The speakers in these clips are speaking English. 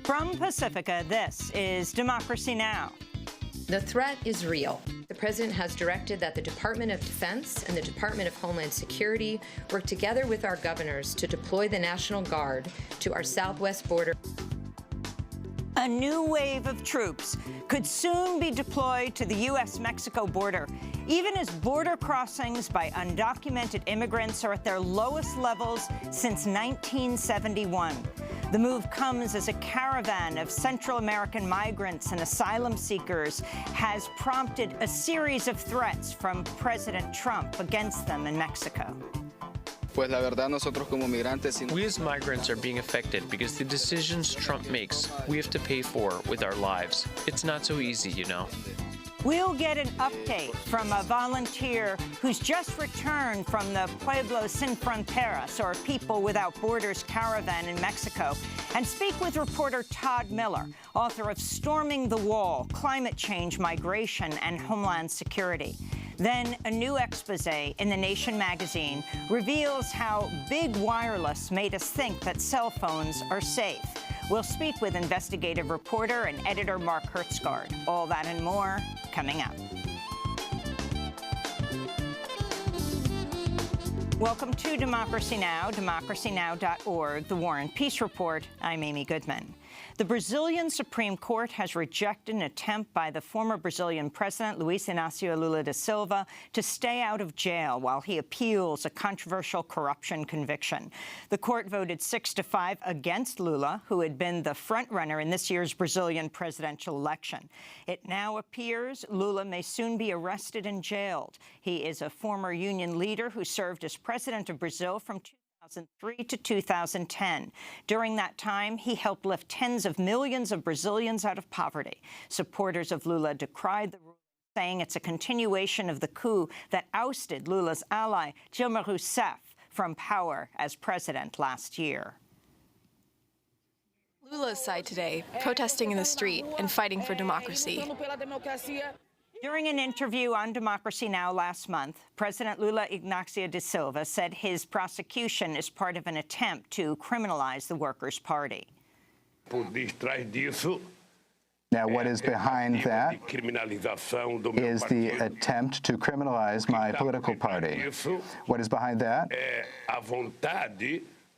From Pacifica, this is Democracy Now! The threat is real. The president has directed that the Department of Defense and the Department of Homeland Security work together with our governors to deploy the National Guard to our southwest border. A new wave of troops could soon be deployed to the U.S.-Mexico border, even as border crossings by undocumented immigrants are at their lowest levels since 1971. The move comes as a caravan of Central American migrants and asylum seekers has prompted a series of threats from President Trump against them in Mexico. We as migrants are being affected because the decisions Trump makes, we have to pay for with our lives. It's not so easy, you know. We'll get an update from a volunteer who's just returned from the Pueblo Sin Fronteras, or People Without Borders caravan in Mexico, and speak with reporter Todd Miller, author of Storming the Wall, Climate Change, Migration, and Homeland Security. Then a new expose in The Nation magazine reveals how big wireless made us think that cell phones are safe. We'll speak with investigative reporter and editor Mark Hertsgaard. All that and more coming up. Welcome to Democracy Now!, democracynow.org, The War and Peace Report. I'm Amy Goodman. The Brazilian Supreme Court has rejected an attempt by the former Brazilian president, Luiz Inácio Lula da Silva, to stay out of jail while he appeals a controversial corruption conviction. The court voted 6-5 against Lula, who had been the frontrunner in this year's Brazilian presidential election. It now appears Lula may soon be arrested and jailed. He is a former union leader who served as president of Brazil from 2003 to 2010. During that time, he helped lift tens of millions of Brazilians out of poverty. Supporters of Lula decried the ruling, saying it's a continuation of the coup that ousted Lula's ally, Dilma Rousseff, from power as president last year. Lula's side today, protesting in the street and fighting for democracy. During an interview on Democracy Now! Last month, President Lula Inácio da Silva said his prosecution is part of an attempt to criminalize the Workers' Party. Now, what is behind that is the attempt to criminalize my political party. What is behind that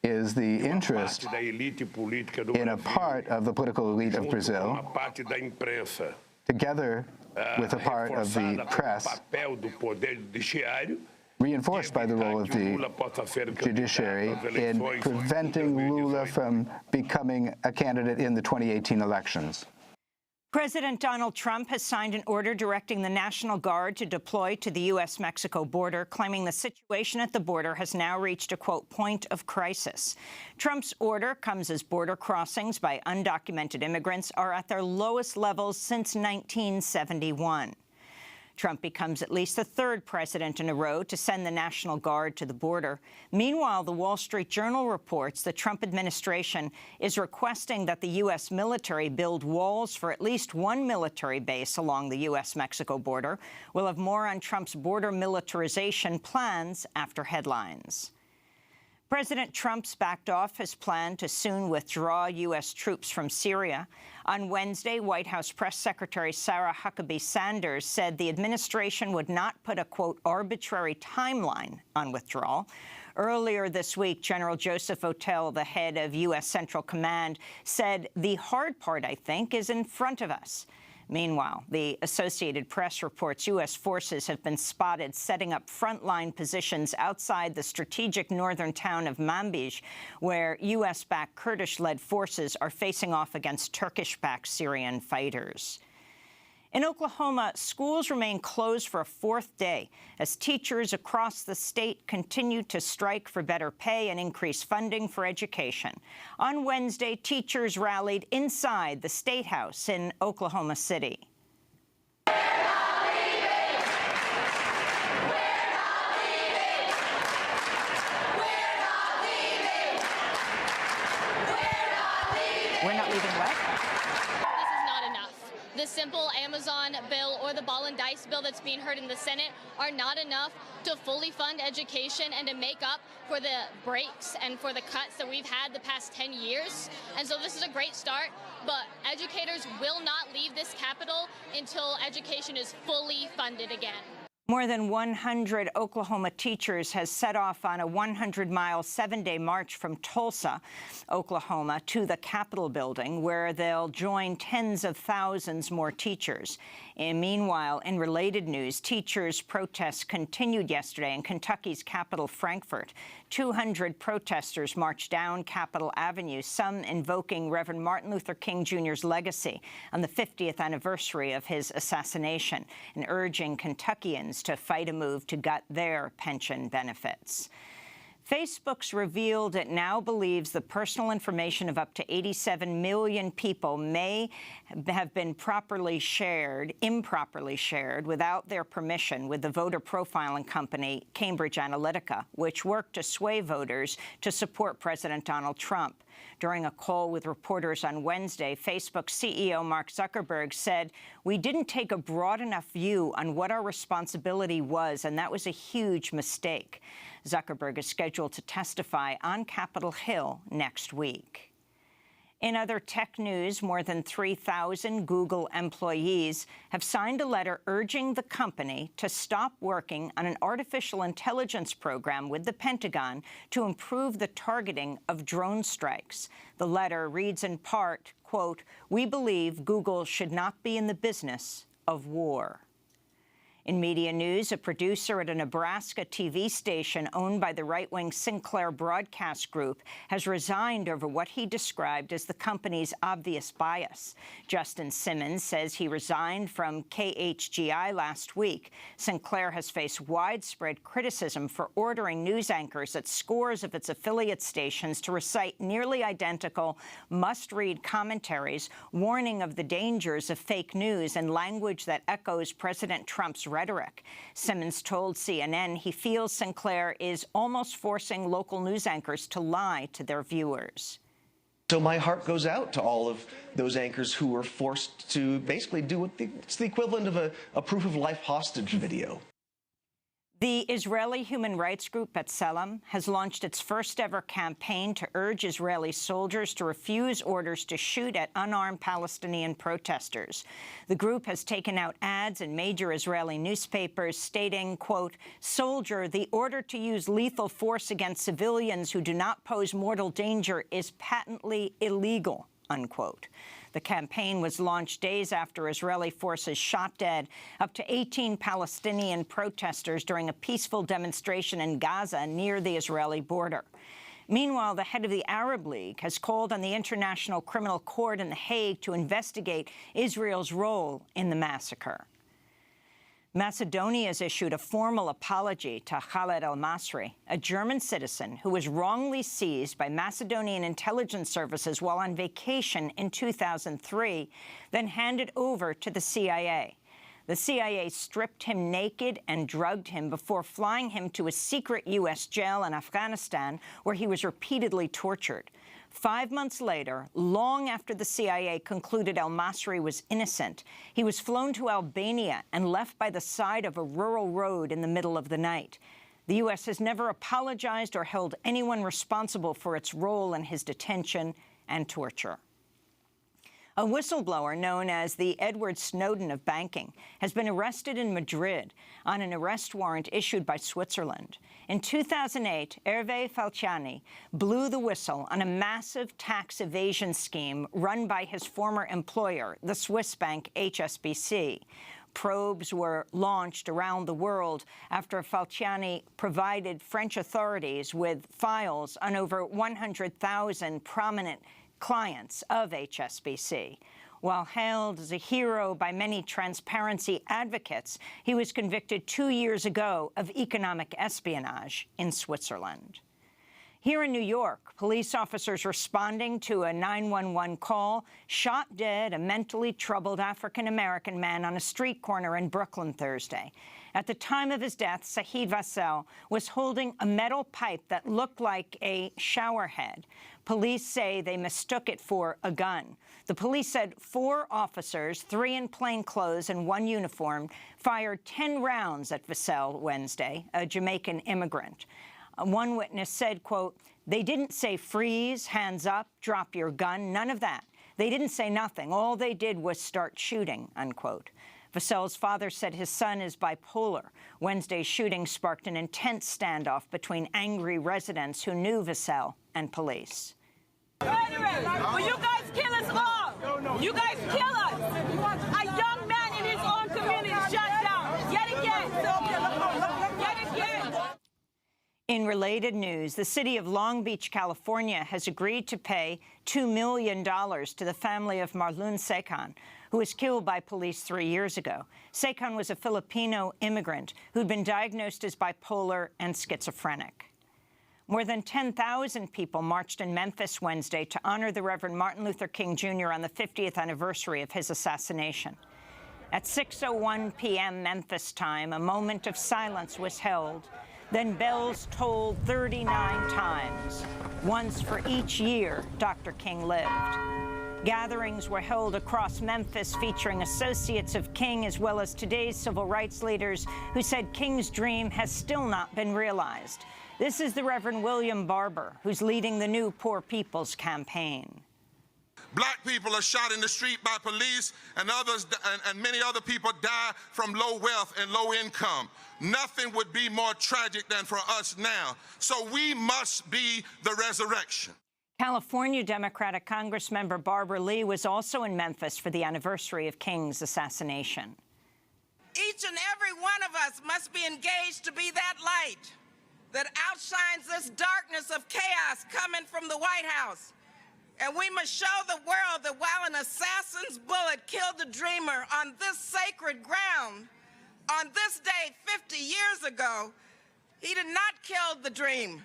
is the interest in a part of the political elite of Brazil, together with a part of the press, reinforced by the role of the judiciary in preventing Lula from becoming a candidate in the 2018 elections. President Donald Trump has signed an order directing the National Guard to deploy to the U.S.-Mexico border, claiming the situation at the border has now reached a, quote, point of crisis. Trump's order comes as border crossings by undocumented immigrants are at their lowest levels since 1971. Trump becomes at least the third president in a row to send the National Guard to the border. Meanwhile, the Wall Street Journal reports the Trump administration is requesting that the U.S. military build walls for at least one military base along the U.S.-Mexico border. We'll have more on Trump's border militarization plans after headlines. President Trump's backed off his plan to soon withdraw U.S. troops from Syria. On Wednesday, White House Press Secretary Sarah Huckabee Sanders said the administration would not put a, quote, arbitrary timeline on withdrawal. Earlier this week, General Joseph Otell, the head of U.S. Central Command, said the hard part, I think, is in front of us. Meanwhile, the Associated Press reports U.S. forces have been spotted setting up frontline positions outside the strategic northern town of Manbij, where U.S.-backed Kurdish-led forces are facing off against Turkish-backed Syrian fighters. In Oklahoma, schools remain closed for a fourth day as teachers across the state continue to strike for better pay and increased funding for education. On Wednesday, teachers rallied inside the State House in Oklahoma City. We're not leaving! We're not leaving! We're not leaving! We're not leaving! We're not leaving what? This is not enough. the simple Amazon bill or the ball and dice bill that's being heard in the Senate are not enough to fully fund education and to make up for the breaks and for the cuts that we've had the past 10 years. And so this is a great start, but educators will not leave this Capitol until education is fully funded again. More than 100 Oklahoma teachers has set off on a 100-mile, 7-day march from Tulsa, Oklahoma, to the Capitol building, where they'll join tens of thousands more teachers. And meanwhile, in related news, teachers' protests continued yesterday in Kentucky's capital, Frankfort. 200 protesters marched down Capitol Avenue, some invoking Reverend Martin Luther King Jr.'s legacy on the 50th anniversary of his assassination, and urging Kentuckians to fight a move to gut their pension benefits. Facebook's revealed it now believes the personal information of up to 87 million people may have been improperly shared without their permission with the voter profiling company Cambridge Analytica, which worked to sway voters to support President Donald Trump. During a call with reporters on Wednesday, Facebook CEO Mark Zuckerberg said, "We didn't take a broad enough view on what our responsibility was, and that was a huge mistake." Zuckerberg is scheduled to testify on Capitol Hill next week. In other tech news, more than 3,000 Google employees have signed a letter urging the company to stop working on an artificial intelligence program with the Pentagon to improve the targeting of drone strikes. The letter reads in part, quote, "We believe Google should not be in the business of war." In media news, a producer at a Nebraska TV station owned by the right-wing Sinclair Broadcast Group has resigned over what he described as the company's obvious bias. Justin Simmons says he resigned from KHGI last week. Sinclair has faced widespread criticism for ordering news anchors at scores of its affiliate stations to recite nearly identical, must-read commentaries warning of the dangers of fake news and language that echoes President Trump's rhetoric. Simmons told CNN he feels Sinclair is almost forcing local news anchors to lie to their viewers. So my heart goes out to all of those anchors who were forced to basically do it's the equivalent of a proof of life hostage video. The Israeli human rights group B'Tselem has launched its first-ever campaign to urge Israeli soldiers to refuse orders to shoot at unarmed Palestinian protesters. The group has taken out ads in major Israeli newspapers stating, quote, "Soldier, the order to use lethal force against civilians who do not pose mortal danger is patently illegal," unquote. The campaign was launched days after Israeli forces shot dead up to 18 Palestinian protesters during a peaceful demonstration in Gaza near the Israeli border. Meanwhile, the head of the Arab League has called on the International Criminal Court in The Hague to investigate Israel's role in the massacre. Macedonia has issued a formal apology to Khaled al-Masri, a German citizen who was wrongly seized by Macedonian intelligence services while on vacation in 2003, then handed over to the CIA. The CIA stripped him naked and drugged him before flying him to a secret U.S. jail in Afghanistan, where he was repeatedly tortured. 5 months later, long after the CIA concluded al-Masri was innocent, he was flown to Albania and left by the side of a rural road in the middle of the night. The U.S. has never apologized or held anyone responsible for its role in his detention and torture. A whistleblower known as the Edward Snowden of banking has been arrested in Madrid on an arrest warrant issued by Switzerland. In 2008, Hervé Falciani blew the whistle on a massive tax evasion scheme run by his former employer, the Swiss bank HSBC. Probes were launched around the world after Falciani provided French authorities with files on over 100,000 prominent clients of HSBC. While hailed as a hero by many transparency advocates, he was convicted 2 years ago of economic espionage in Switzerland. Here in New York, police officers responding to a 911 call shot dead a mentally troubled African-American man on a street corner in Brooklyn Thursday. At the time of his death, Saheed Vassell was holding a metal pipe that looked like a shower head. Police say they mistook it for a gun. The police said 4 officers, 3 in plain clothes and 1 uniformed, fired 10 rounds at Vassell Wednesday, a Jamaican immigrant. One witness said, quote, "They didn't say freeze, hands up, drop your gun, none of that. They didn't say nothing. All they did was start shooting," unquote. Vassell's father said his son is bipolar. Wednesday's shooting sparked an intense standoff between angry residents who knew Vassell and police. Will you guys kill us all? You guys kill us. A young man in his own community shot down. Yet again. Yet again. In related news, the city of Long Beach, California, has agreed to pay $2 million to the family of Marlon Secan, who was killed by police 3 years ago. Secan was a Filipino immigrant who'd been diagnosed as bipolar and schizophrenic. More than 10,000 people marched in Memphis Wednesday to honor the Reverend Martin Luther King Jr. on the 50th anniversary of his assassination. At 6:01 p.m. Memphis time, a moment of silence was held. Then bells tolled 39 times, once for each year Dr. King lived. Gatherings were held across Memphis featuring associates of King as well as today's civil rights leaders who said King's dream has still not been realized. This is the Reverend William Barber, who's leading the new Poor People's Campaign. Black people are shot in the street by police, and others, and many other people die from low wealth and low income. Nothing would be more tragic than for us now. So we must be the resurrection. California Democratic Congressmember Barbara Lee was also in Memphis for the anniversary of King's assassination. Each and every one of us must be engaged to be that light that outshines this darkness of chaos coming from the White House. And we must show the world that while an assassin's bullet killed the dreamer on this sacred ground, on this day 50 years ago, he did not kill the dream.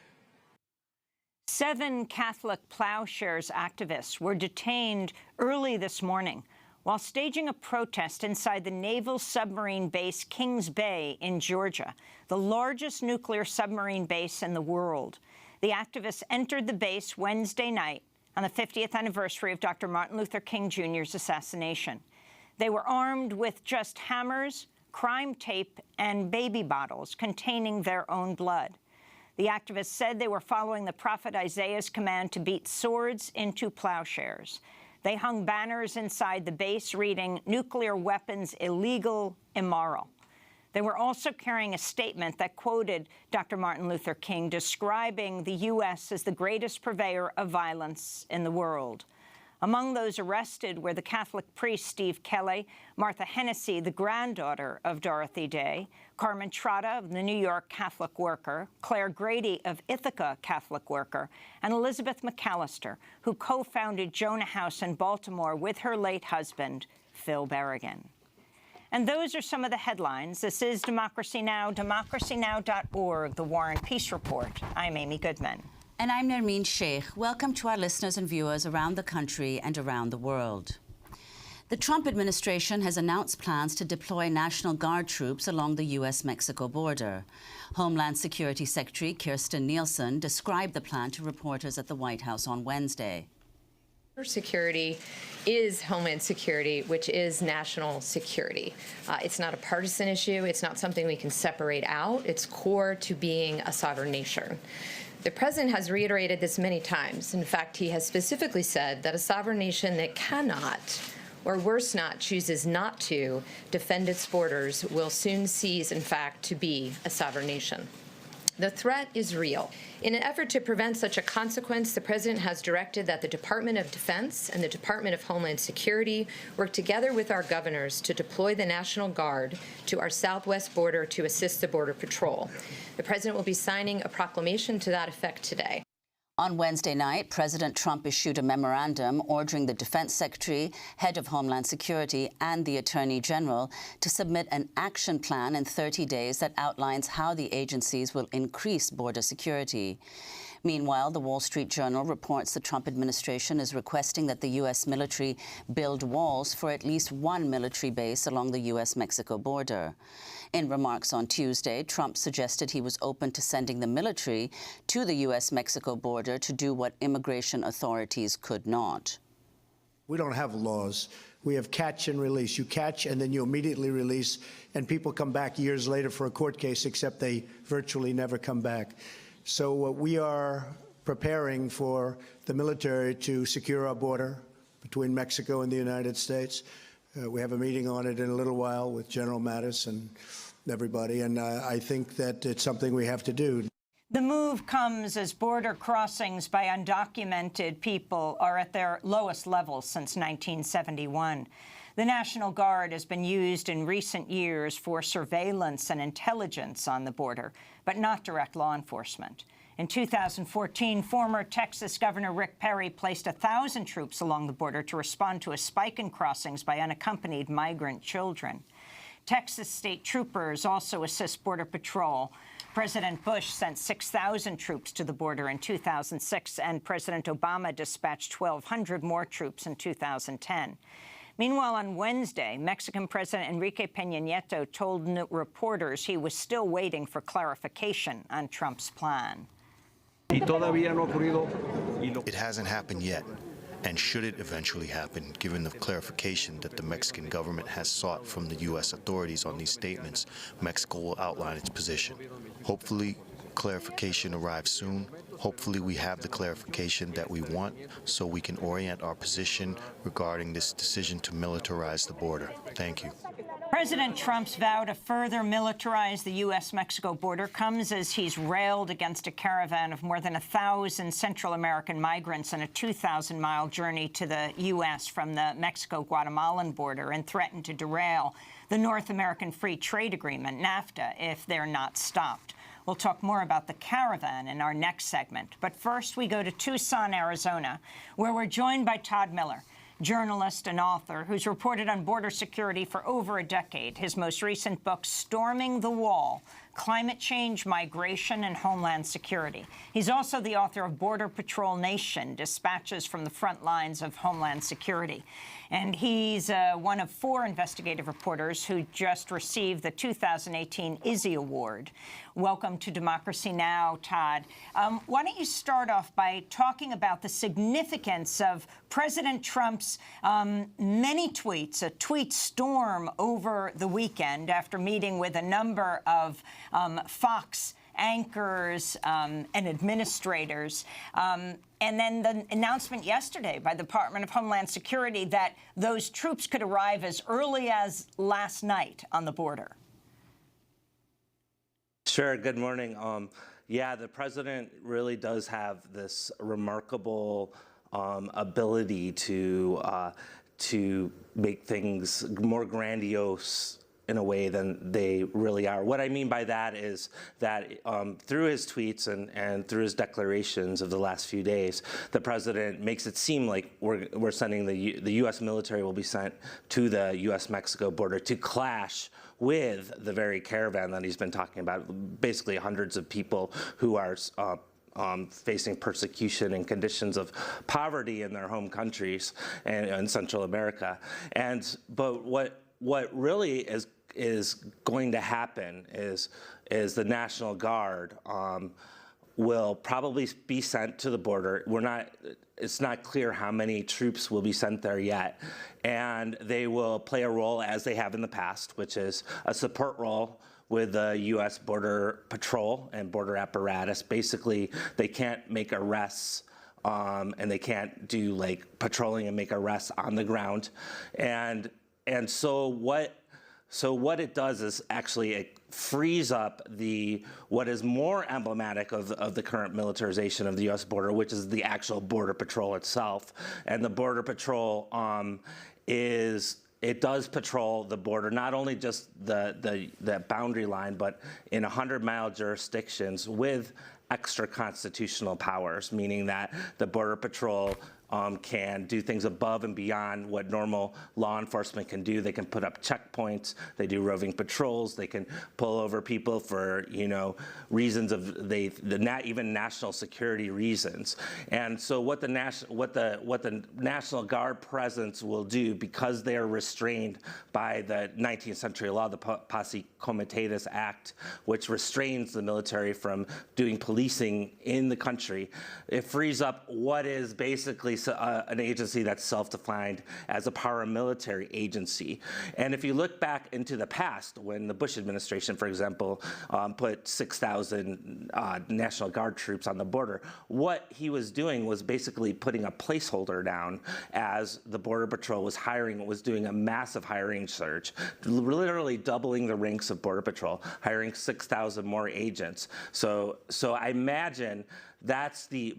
7 Catholic Plowshares activists were detained early this morning while staging a protest inside the naval submarine base Kings Bay in Georgia, the largest nuclear submarine base in the world. The activists entered the base Wednesday night on the 50th anniversary of Dr. Martin Luther King Jr.'s assassination. They were armed with just hammers, crime tape, and baby bottles containing their own blood. The activists said they were following the prophet Isaiah's command to beat swords into plowshares. They hung banners inside the base reading, "Nuclear weapons illegal, immoral." They were also carrying a statement that quoted Dr. Martin Luther King, describing the U.S. as the greatest purveyor of violence in the world. Among those arrested were the Catholic priest Steve Kelly, Martha Hennessy, the granddaughter of Dorothy Day, Carmen Trotta of the New York Catholic Worker, Claire Grady of Ithaca Catholic Worker, and Elizabeth McAllister, who co-founded Jonah House in Baltimore with her late husband, Phil Berrigan. And those are some of the headlines. This is Democracy Now!, democracynow.org, The War and Peace Report. I'm Amy Goodman. And I'm Nermeen Sheikh. Welcome to our listeners and viewers around the country and around the world. The Trump administration has announced plans to deploy National Guard troops along the U.S.-Mexico border. Homeland Security Secretary Kirstjen Nielsen described the plan to reporters at the White House on Wednesday. Security is Homeland Security, which is national security. It's not a partisan issue. It's not something we can separate out. It's core to being a sovereign nation. The president has reiterated this many times. In fact, he has specifically said that a sovereign nation that cannot, or worse not, chooses not to defend its borders will soon cease, in fact, to be a sovereign nation. The threat is real. In an effort to prevent such a consequence, the president has directed that the Department of Defense and the Department of Homeland Security work together with our governors to deploy the National Guard to our southwest border to assist the Border Patrol. The president will be signing a proclamation to that effect today. On Wednesday night, President Trump issued a memorandum ordering the Defense Secretary, head of Homeland Security, and the Attorney General to submit an action plan in 30 days that outlines how the agencies will increase border security. Meanwhile, the Wall Street Journal reports the Trump administration is requesting that the U.S. military build walls for at least one military base along the U.S.-Mexico border. In remarks on Tuesday, Trump suggested he was open to sending the military to the U.S.-Mexico border to do what immigration authorities could not. We don't have laws. We have catch and release. You catch and then you immediately release, and people come back years later for a court case, except they virtually never come back. So we are preparing for the military to secure our border between Mexico and the United States. We have a meeting on it in a little while with General Mattis and everybody, and I think that it's something we have to do. The move comes as border crossings by undocumented people are at their lowest level since 1971. The National Guard has been used in recent years for surveillance and intelligence on the border, but not direct law enforcement. In 2014, former Texas Governor Rick Perry placed 1,000 troops along the border to respond to a spike in crossings by unaccompanied migrant children. Texas state troopers also assist Border Patrol. President Bush sent 6,000 troops to the border in 2006, and President Obama dispatched 1,200 more troops in 2010. Meanwhile, on Wednesday, Mexican President Enrique Peña Nieto told reporters he was still waiting for clarification on Trump's plan. It hasn't happened yet. And should it eventually happen, given the clarification that the Mexican government has sought from the U.S. authorities on these statements, Mexico will outline its position. Hopefully, clarification arrives soon. Hopefully, we have the clarification that we want so we can orient our position regarding this decision to militarize the border. Thank you. President Trump's vow to further militarize the U.S.-Mexico border comes as he's railed against a caravan of more than 1,000 Central American migrants on a 2,000-mile journey to the U.S. from the Mexico-Guatemalan border and threatened to derail the North American Free Trade Agreement, NAFTA, if they're not stopped. We'll talk more about the caravan in our next segment. But first, we go to Tucson, Arizona, where we're joined by Todd Miller, journalist and author who's reported on border security for over a decade. His most recent book, Storming the Wall: Climate Change, Migration, and Homeland Security. He's also the author of Border Patrol Nation, Dispatches from the Front Lines of Homeland Security. And he's one of 4 investigative reporters who just received the 2018 Izzy Award. Welcome to Democracy Now!, Todd. Why don't you start off by talking about the significance of President Trump's many tweets, a tweet storm over the weekend after meeting with a number of Fox anchors and administrators, and then the announcement yesterday by the Department of Homeland Security that those troops could arrive as early as last night on the border. Sure. Good morning. Yeah, the president really does have this remarkable ability to make things more grandiose in a way than they really are. What I mean by that is that through his tweets and through his declarations of the last few days, the president makes it seem like we're sending the U.S. military will be sent to the U.S.-Mexico border to clash with the very caravan that he's been talking about, basically hundreds of people who are facing persecution and conditions of poverty in their home countries and in Central America. But what really is going to happen is the National Guard will probably be sent to the border. It's not clear how many troops will be sent there yet. And they will play a role as they have in the past, which is a support role with the U.S. Border Patrol and border apparatus. Basically, they can't make arrests and they can't do like patrolling and make arrests on the ground. And so what it does is actually it frees up what is more emblematic of the current militarization of the U.S. border, which is the actual Border Patrol itself. And the Border Patrol it does patrol the border, not only just the boundary line, but in 100-mile jurisdictions with extra constitutional powers, meaning that the Border Patrol can do things above and beyond what normal law enforcement can do. They can put up checkpoints. They do roving patrols. They can pull over people for, reasons of even national security reasons. And so what the National Guard presence will do, because they are restrained by the 19th century law, the Posse Comitatus Act, which restrains the military from doing policing in the country, it frees up what is basically an agency that's self-defined as a paramilitary agency. And if you look back into the past, when the Bush administration, for example, put 6,000 National Guard troops on the border, what he was doing was basically putting a placeholder down as the Border Patrol was doing a massive hiring surge, literally doubling the ranks of Border Patrol, hiring 6,000 more agents. So I imagine that's the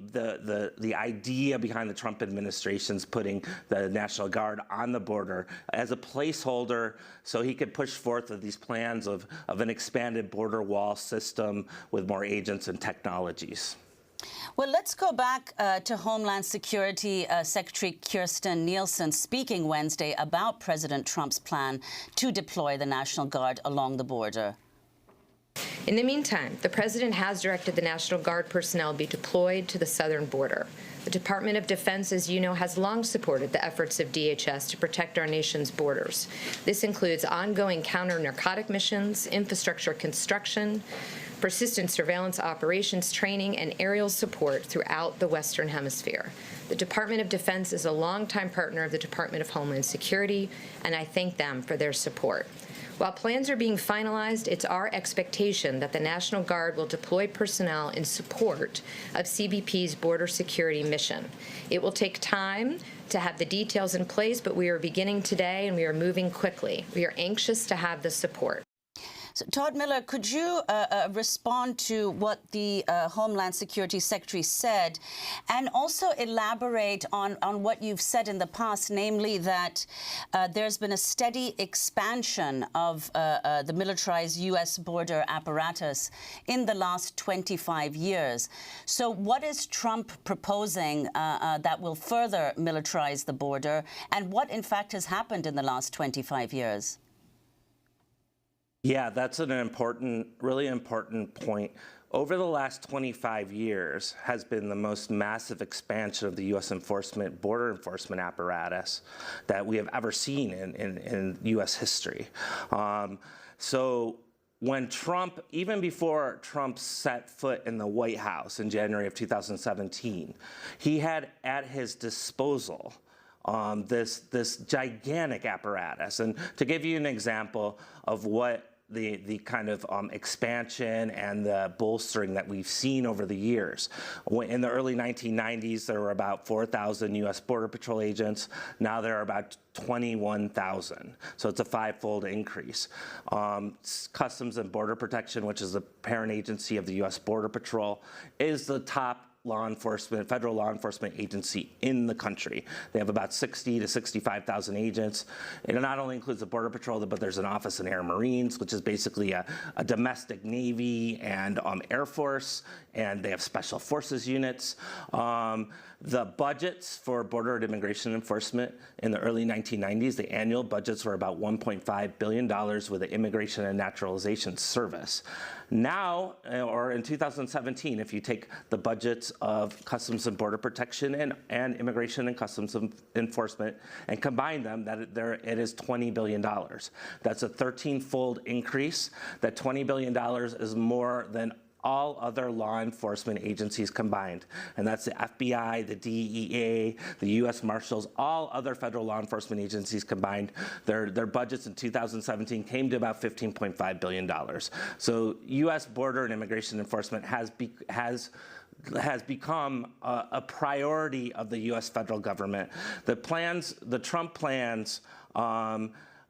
idea behind the Trump administration's putting the National Guard on the border as a placeholder so he could push forth with these plans of an expanded border wall system with more agents and technologies. Well, let's go back to Homeland Security Secretary Kirstjen Nielsen speaking Wednesday about President Trump's plan to deploy the National Guard along the border. In the meantime, the President has directed the National Guard personnel be deployed to the southern border. The Department of Defense, as you know, has long supported the efforts of DHS to protect our nation's borders. This includes ongoing counter-narcotic missions, infrastructure construction, persistent surveillance operations training, and aerial support throughout the Western Hemisphere. The Department of Defense is a longtime partner of the Department of Homeland Security, and I thank them for their support. While plans are being finalized, it's our expectation that the National Guard will deploy personnel in support of CBP's border security mission. It will take time to have the details in place, but we are beginning today and we are moving quickly. We are anxious to have the support. So, Todd Miller, could you respond to what the Homeland Security Secretary said, and also elaborate on what you've said in the past, namely that there's been a steady expansion of the militarized U.S. border apparatus in the last 25 years. So what is Trump proposing that will further militarize the border, and what, in fact, has happened in the last 25 years? Yeah, that's an important, really important point. Over the last 25 years has been the most massive expansion of the U.S. border enforcement apparatus that we have ever seen in U.S. history. So when Trump, even before Trump set foot in the White House in January of 2017, he had at his disposal this gigantic apparatus. And to give you an example of what the kind of expansion and the bolstering that we've seen over the years. In the early 1990s, there were about 4,000 U.S. Border Patrol agents. Now there are about 21,000. So it's a five-fold increase. Customs and Border Protection, which is the parent agency of the U.S. Border Patrol, is the top federal law enforcement agency in the country. They have about 60 to 65,000 agents. It not only includes the Border Patrol, but there's an Office in Air Marines, which is basically a domestic Navy and Air Force, and they have special forces units. The budgets for border and immigration enforcement in the early 1990s, the annual budgets were about $1.5 billion with the Immigration and Naturalization Service. Now, or in 2017, if you take the budgets of Customs and Border Protection and Immigration and Customs Enforcement and combine them, it is $20 billion. That's a 13-fold increase. That $20 billion is more than all other law enforcement agencies combined. And that's the FBI, the DEA, the U.S. Marshals, all other federal law enforcement agencies combined. Their budgets in 2017 came to about $15.5 billion. So U.S. border and immigration enforcement has become a priority of the U.S. federal government. The Trump plans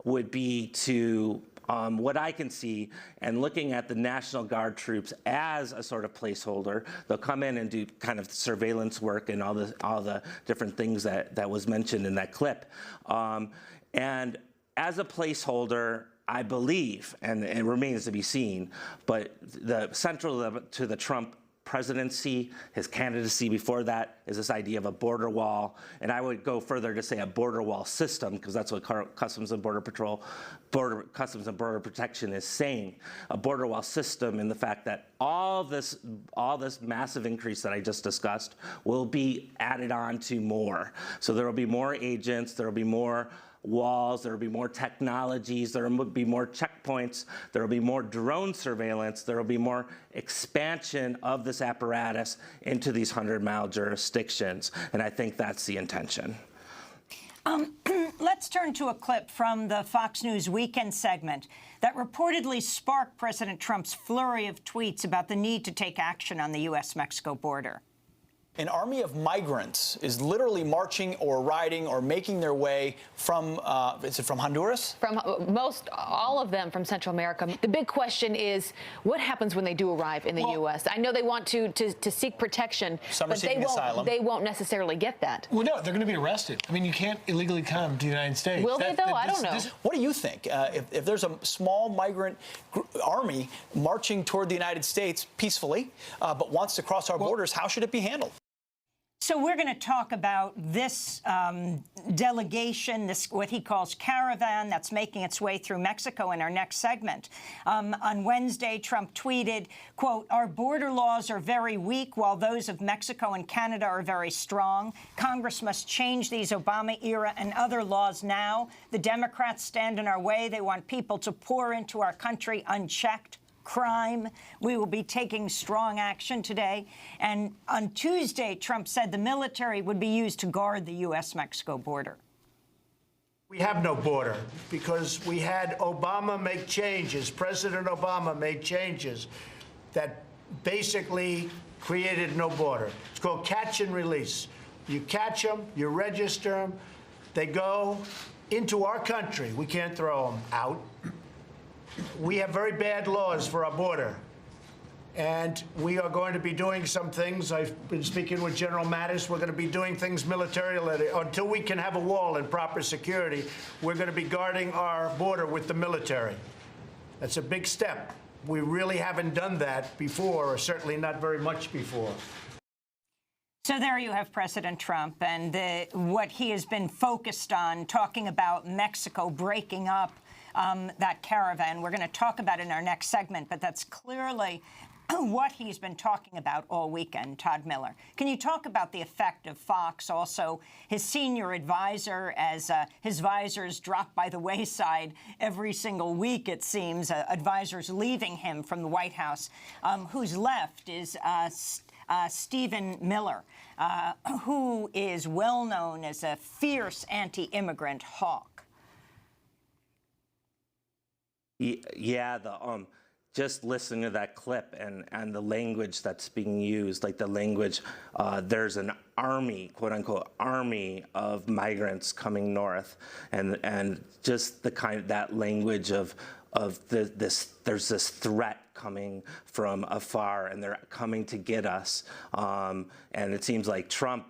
would be to what I can see, and looking at the National Guard troops as a sort of placeholder, they'll come in and do kind of surveillance work and all the different things that was mentioned in that clip. And as a placeholder, I believe, and it remains to be seen, but the central to the Trump presidency, his candidacy before that, is this idea of a border wall. And I would go further to say a border wall system, because that's what Customs and Border Protection is saying. A border wall system in the fact that all this massive increase that I just discussed will be added on to more. So there will be more agents, there will be more walls, there will be more technologies, there will be more checkpoints, there will be more drone surveillance, there will be more expansion of this apparatus into these 100-mile jurisdictions. And I think that's the intention. Let's turn to a clip from the Fox News Weekend segment that reportedly sparked President Trump's flurry of tweets about the need to take action on the U.S.-Mexico border. An army of migrants is literally marching or riding or making their way from, is it from Honduras? From all of them from Central America. The big question is, what happens when they do arrive in the U.S.? I know they want to seek protection, but they won't necessarily get that. Well, no, they're going to be arrested. I mean, you can't illegally come to the United States. Will they, though? I don't know. What do you think? If there's a small migrant army marching toward the United States peacefully, but wants to cross our borders, how should it be handled? So we're going to talk about this delegation, this what he calls caravan that's making its way through Mexico in our next segment. On Wednesday, Trump tweeted, quote, "Our border laws are very weak while those of Mexico and Canada are very strong. Congress must change these Obama-era and other laws now. The Democrats stand in our way. They want people to pour into our country unchecked. Crime. We will be taking strong action today." And on Tuesday, Trump said the military would be used to guard the U.S.-Mexico border. We have no border because we had Obama make changes. President Obama made changes that basically created no border. It's called catch and release. You catch them, you register them, they go into our country. We can't throw them out. We have very bad laws for our border, and we are going to be doing some things. I've been speaking with General Mattis. We're going to be doing things militarily. Until we can have a wall and proper security, we're going to be guarding our border with the military. That's a big step. We really haven't done that before, or certainly not very much before. So there you have President Trump and what he has been focused on, talking about Mexico breaking up that caravan. We're going to talk about it in our next segment, but that's clearly what he's been talking about all weekend. Todd Miller, can you talk about the effect of Fox, also his senior advisor, as his visors drop by the wayside every single week, it seems, advisors leaving him from the White House. Who's left is Stephen Miller, who is well known as a fierce anti-immigrant hawk. Yeah, just listening to that clip and the language that's being used, like the language, there's an army, quote unquote, army of migrants coming north, and just the kind of that language of there's this threat coming from afar, and they're coming to get us, and it seems like Trump.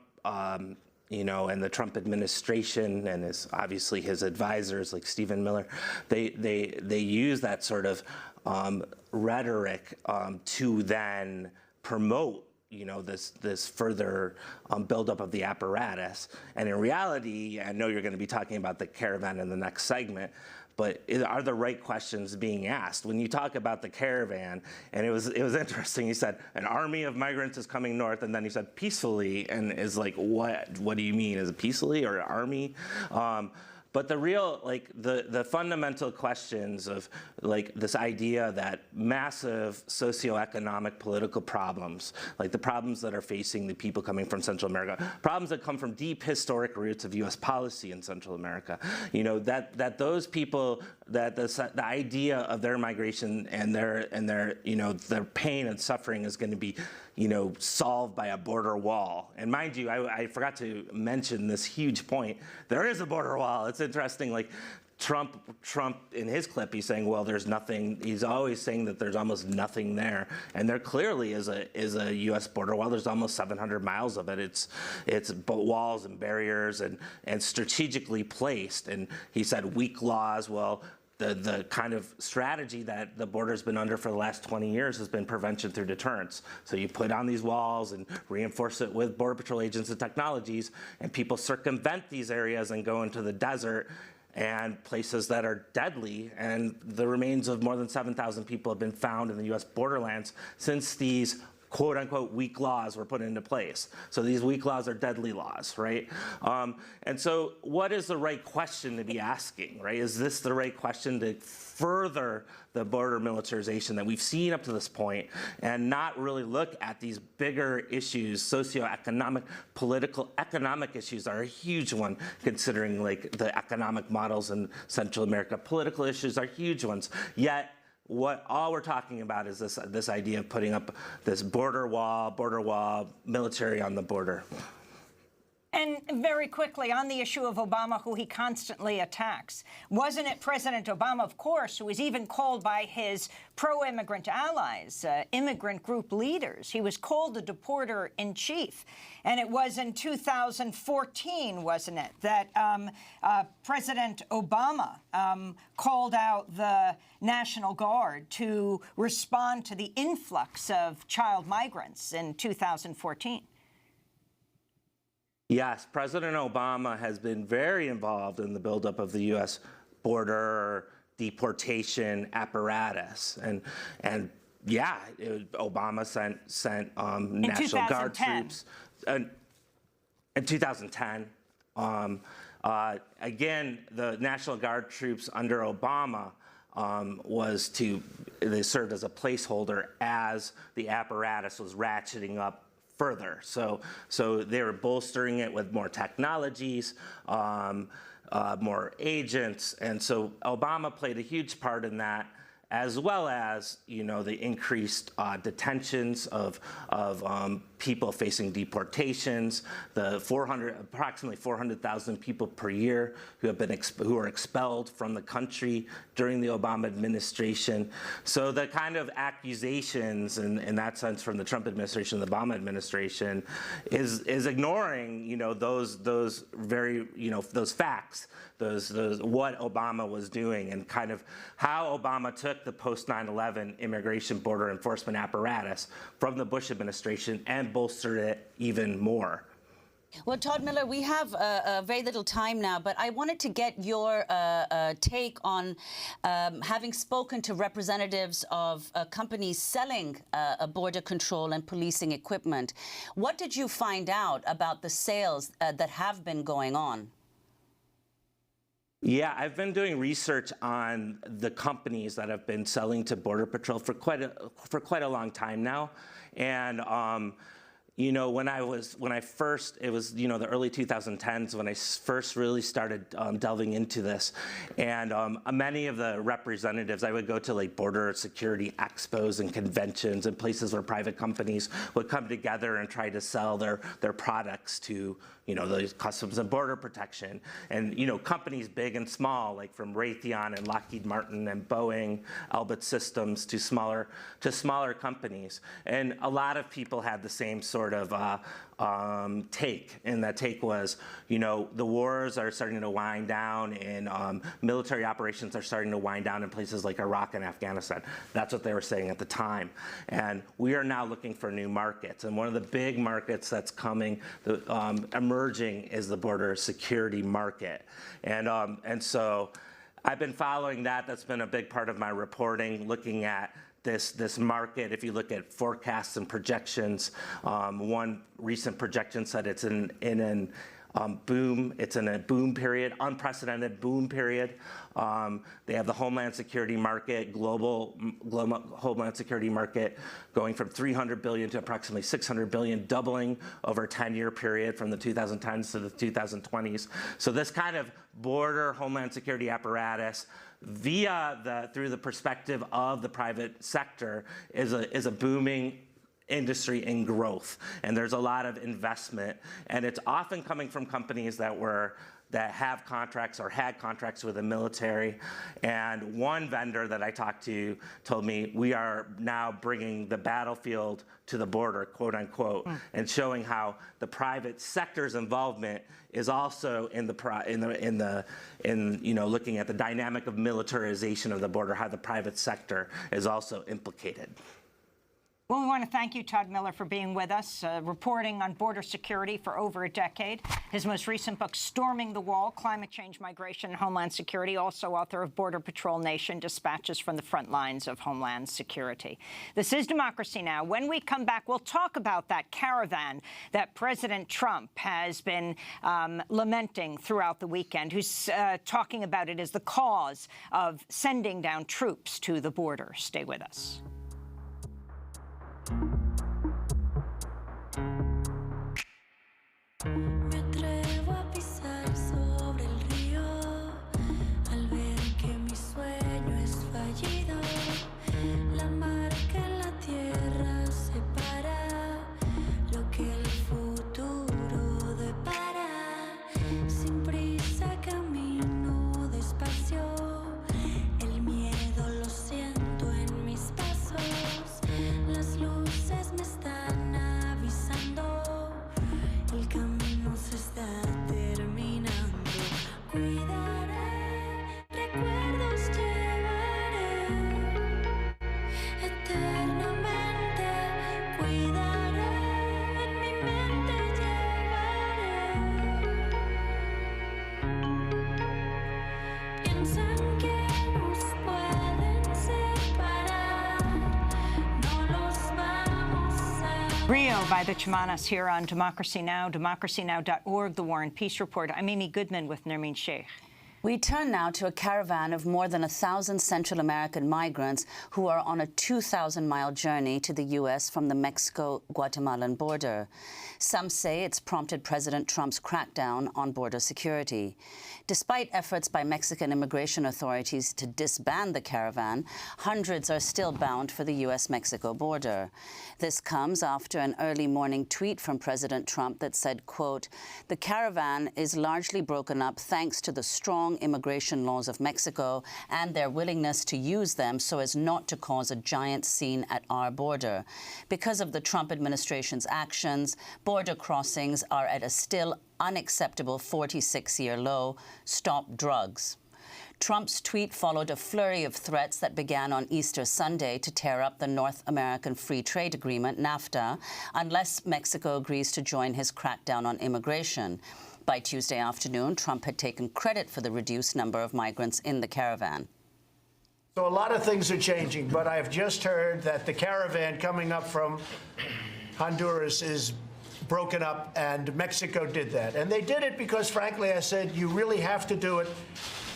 You know, and the Trump administration and obviously his advisors like Stephen Miller, they use that sort of rhetoric to then promote, you know, this further buildup of the apparatus. And in reality, I know you're going to be talking about the caravan in the next segment, but are the right questions being asked? When you talk about the caravan, and it was interesting, he said, an army of migrants is coming north, and then he said peacefully, and is like, what do you mean? Is it peacefully or army? But the real, like, the fundamental questions of, like, this idea that massive socioeconomic political problems, like the problems that are facing the people coming from Central America, problems that come from deep historic roots of U.S. policy in Central America, you know, that those people, that the idea of their migration and their you know, their pain and suffering is going to be, you know, solved by a border wall. And mind you, I forgot to mention this huge point. There is a border wall. It's interesting, like Trump in his clip, he's saying, well, there's nothing. He's always saying that there's almost nothing there, and there clearly is a U.S. border wall. There's almost 700 miles of it. It's walls and barriers and strategically placed. And he said weak laws. Well, the kind of strategy that the border's been under for the last 20 years has been prevention through deterrence. So you put on these walls and reinforce it with Border Patrol agents and technologies, and people circumvent these areas and go into the desert and places that are deadly. And the remains of more than 7,000 people have been found in the U.S. borderlands since these quote-unquote weak laws were put into place. So these weak laws are deadly laws, right? And so what is the right question to be asking, right? Is this the right question to further the border militarization that we've seen up to this point and not really look at these bigger issues, socioeconomic, political, economic issues are a huge one, considering like the economic models in Central America. Political issues are huge ones, yet all we're talking about is this idea of putting up this border wall, military on the border. And very quickly, on the issue of Obama, who he constantly attacks, wasn't it President Obama, of course, who was even called by his pro-immigrant allies, immigrant group leaders? He was called the deporter-in-chief. And it was in 2014, wasn't it, that President Obama called out the National Guard to respond to the influx of child migrants in 2014. Yes, President Obama has been very involved in the buildup of the U.S. border deportation apparatus, and yeah, Obama sent National Guard troops in 2010. Again, the National Guard troops under Obama they served as a placeholder as the apparatus was ratcheting up further. So they were bolstering it with more technologies, more agents, and so Obama played a huge part in that, as well as, you know, the increased detentions of people facing deportations, the approximately 400,000 people per year who are expelled from the country during the Obama administration. So the kind of accusations in that sense from the Trump administration, the Obama administration, is ignoring, you know, those very, you know, those facts, those what Obama was doing, and kind of how Obama took the post 9/11 immigration border enforcement apparatus from the Bush administration and bolstered it even more. Well, Todd Miller, we have very little time now, but I wanted to get your take on having spoken to representatives of companies selling border control and policing equipment. What did you find out about the sales that have been going on? Yeah, I've been doing research on the companies that have been selling to Border Patrol for quite a long time now, and you know, it was, you know, the early 2010s when I first really started delving into this, and many of the representatives, I would go to like border security expos and conventions and places where private companies would come together and try to sell their products to, you know, the Customs and Border Protection, and, you know, companies big and small, like from Raytheon and Lockheed Martin and Boeing, Elbit Systems, to smaller companies. And a lot of people had the same sort of take, and that take was, you know, the wars are starting to wind down, and military operations are starting to wind down in places like Iraq and Afghanistan. That's what they were saying at the time. And we are now looking for new markets. And one of the big markets that's coming, emerging, is the border security market. And so I've been following that. That's been a big part of my reporting, looking at this market. If you look at forecasts and projections, one recent projection said it's in a boom period, unprecedented boom period. They have the Homeland Security market, global Homeland Security market, going from $300 billion to approximately $600 billion, doubling over a 10-year period from the 2010s to the 2020s. So this kind of border Homeland Security apparatus, through the perspective of the private sector, is a booming industry in growth, and there's a lot of investment, and it's often coming from companies that were that have contracts or had contracts with the military. And one vendor that I talked to told me, we are now bringing the battlefield to the border, quote unquote, and showing how the private sector's involvement is also in looking at the dynamic of militarization of the border, how the private sector is also implicated. Well, we want to thank you, Todd Miller, for being with us, reporting on border security for over a decade. His most recent book, Storming the Wall, Climate Change, Migration, and Homeland Security, also author of Border Patrol Nation, Dispatches from the Front Lines of Homeland Security. This is Democracy Now! When we come back, we'll talk about that caravan that President Trump has been lamenting throughout the weekend, who's talking about it as the cause of sending down troops to the border. Stay with us. Me atrevo a pisar sobre el río al ver que mi sueño es fallido. La marca en la tierra separa lo que el futuro depara. Sin prisa camino despacio, el miedo lo siento en mis pasos. Las luces me están avisando, el camino se está terminando. Cuidaré, recuerdos llevaré eternamente. Cuidaré, en mi mente llevaré. Piensan que nos pueden separar, no los vamos a. Rio by the Chamanas here on Democracy Now!, democracynow.org, The War and Peace Report. I'm Amy Goodman with Nermeen Sheikh. We turn now to a caravan of more than 1,000 Central American migrants who are on a 2,000-mile journey to the U.S. from the Mexico-Guatemalan border. Some say it's prompted President Trump's crackdown on border security. Despite efforts by Mexican immigration authorities to disband the caravan, hundreds are still bound for the U.S.-Mexico border. This comes after an early morning tweet from President Trump that said, quote, "The caravan is largely broken up thanks to the strong immigration laws of Mexico and their willingness to use them so as not to cause a giant scene at our border. Because of the Trump administration's actions, border crossings are at a still unacceptable 46-year low. Stop drugs." Trump's tweet followed a flurry of threats that began on Easter Sunday to tear up the North American Free Trade Agreement, NAFTA, unless Mexico agrees to join his crackdown on immigration. By Tuesday afternoon, Trump had taken credit for the reduced number of migrants in the caravan. So a lot of things are changing, but I've just heard that the caravan coming up from Honduras is broken up, and Mexico did that. And they did it because, frankly, I said, you really have to do it.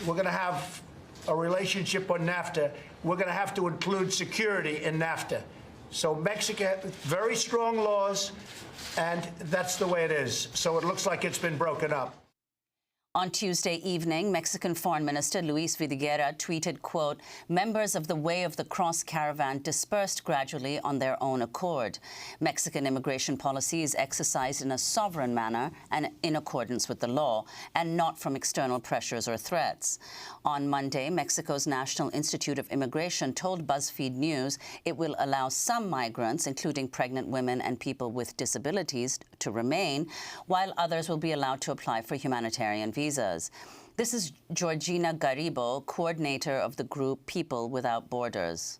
We're going to have a relationship on NAFTA. We're going to have to include security in NAFTA. So Mexico, very strong laws, and that's the way it is. So it looks like it's been broken up. On Tuesday evening, Mexican Foreign Minister Luis Videguerra tweeted, quote, "Members of the Way of the Cross caravan dispersed gradually on their own accord. Mexican immigration policy is exercised in a sovereign manner and in accordance with the law, and not from external pressures or threats." On Monday, Mexico's National Institute of Immigration told BuzzFeed News it will allow some migrants, including pregnant women and people with disabilities, to remain, while others will be allowed to apply for humanitarian visas. This is Georgina Garibo, coordinator of the group People Without Borders.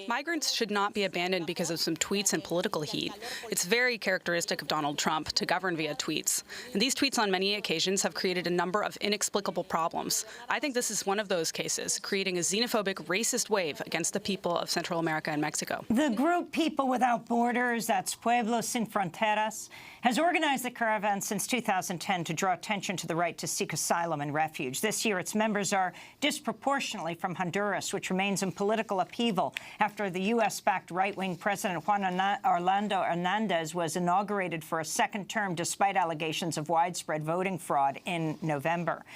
Migrants should not be abandoned because of some tweets and political heat. It's very characteristic of Donald Trump to govern via tweets. And these tweets on many occasions have created a number of inexplicable problems. I think this is one of those cases, creating a xenophobic, racist wave against the people of Central America and Mexico. The group People Without Borders, that's Pueblos Sin Fronteras, has organized the caravan since 2010 to draw attention to the right to seek asylum and refuge. This year, its members are disproportionately from Honduras, which remains in political upheaval after the U.S.-backed right-wing President Juan Orlando Hernandez was inaugurated for a second term despite allegations of widespread voting fraud in November.